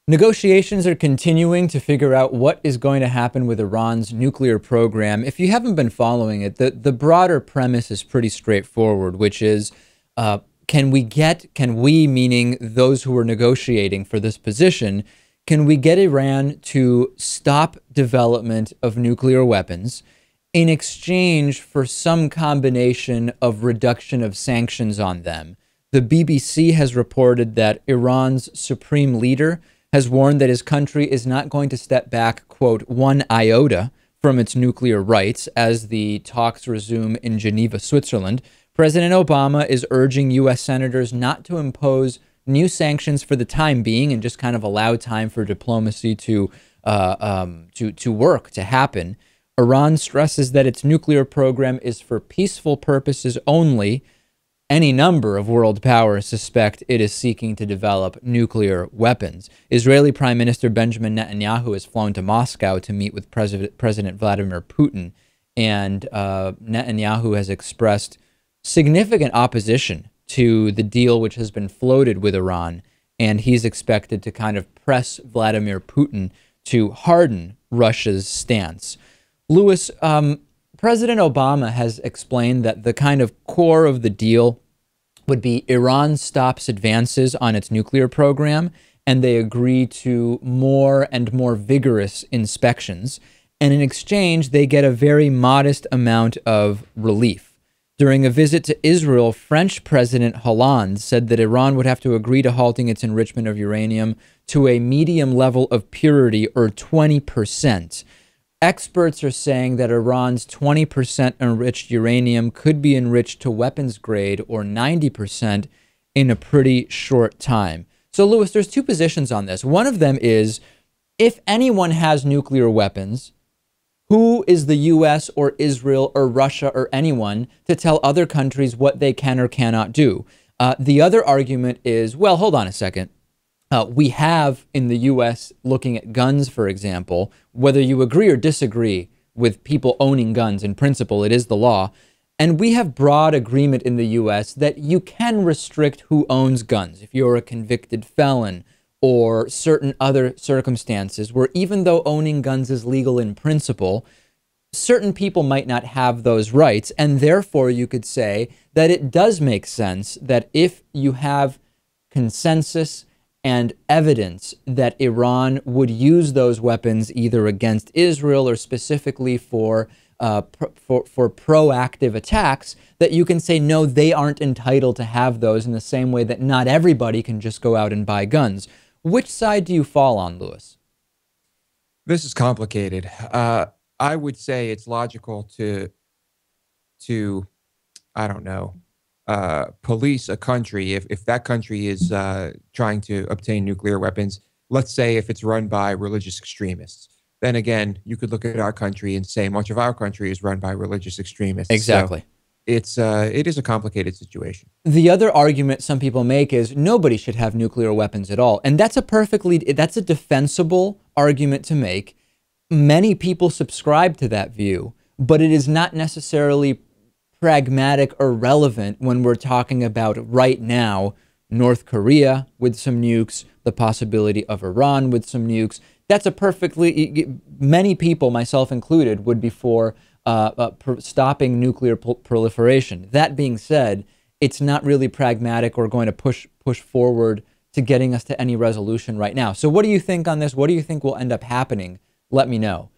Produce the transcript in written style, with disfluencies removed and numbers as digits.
Negotiations are continuing to figure out what is going to happen with Iran's nuclear program. If you haven't been following it, the broader premise is pretty straightforward, which is can we, meaning those who are negotiating for this position, can we get Iran to stop development of nuclear weapons in exchange for some combination of reduction of sanctions on them? The BBC has reported that Iran's supreme leader has warned that his country is not going to step back, quote, one iota from its nuclear rights as the talks resume in Geneva, Switzerland. President Obama is urging U.S. senators not to impose new sanctions for the time being and just kind of allow time for diplomacy to work, to happen. Iran stresses that its nuclear program is for peaceful purposes only. Any number of world powers suspect it is seeking to develop nuclear weapons. Israeli Prime Minister Benjamin Netanyahu has flown to Moscow to meet with President Vladimir Putin, and Netanyahu has expressed significant opposition to the deal which has been floated with Iran, and he's expected to kind of press Vladimir Putin to harden Russia's stance. Lewis, President Obama has explained that the kind of core of the deal would be Iran stops advances on its nuclear program and they agree to more and more vigorous inspections. And in exchange, they get a very modest amount of relief. During a visit to Israel, French President Hollande said that Iran would have to agree to halting its enrichment of uranium to a medium level of purity, or 20%. Experts are saying that Iran's 20% enriched uranium could be enriched to weapons grade, or 90%, in a pretty short time. So, Lewis, there's two positions on this. One of them is, if anyone has nuclear weapons, who is the U.S. or Israel or Russia or anyone to tell other countries what they can or cannot do? The other argument is, well, hold on a second. We have in the U.S., looking at guns, for example, whether you agree or disagree with people owning guns, in principle, it is the law. And we have broad agreement in the U.S. that you can restrict who owns guns if you're a convicted felon or certain other circumstances where, even though owning guns is legal in principle, certain people might not have those rights. And therefore, you could say that it does make sense that if you have consensus and evidence that Iran would use those weapons either against Israel or specifically for proactive attacks, that you can say, no, they aren't entitled to have those, in the same way that not everybody can just go out and buy guns. Which side do you fall on, Lewis? This is complicated. I would say it's logical to I don't know, police a country if that country is trying to obtain nuclear weapons. Let's say if it's run by religious extremists. Then again, you could look at our country and say much of our country is run by religious extremists. Exactly. So it is a complicated situation. The other argument some people make is nobody should have nuclear weapons at all. And that's a defensible argument to make. Many people subscribe to that view, but it is not necessarily pragmatic or relevant when we're talking about right now North Korea with some nukes, the possibility of Iran with some nukes. That's many people, myself included, would be for stopping nuclear proliferation. That being said, it's not really pragmatic or going to push forward to getting us to any resolution right now. So what do you think on this? What do you think will end up happening? Let me know.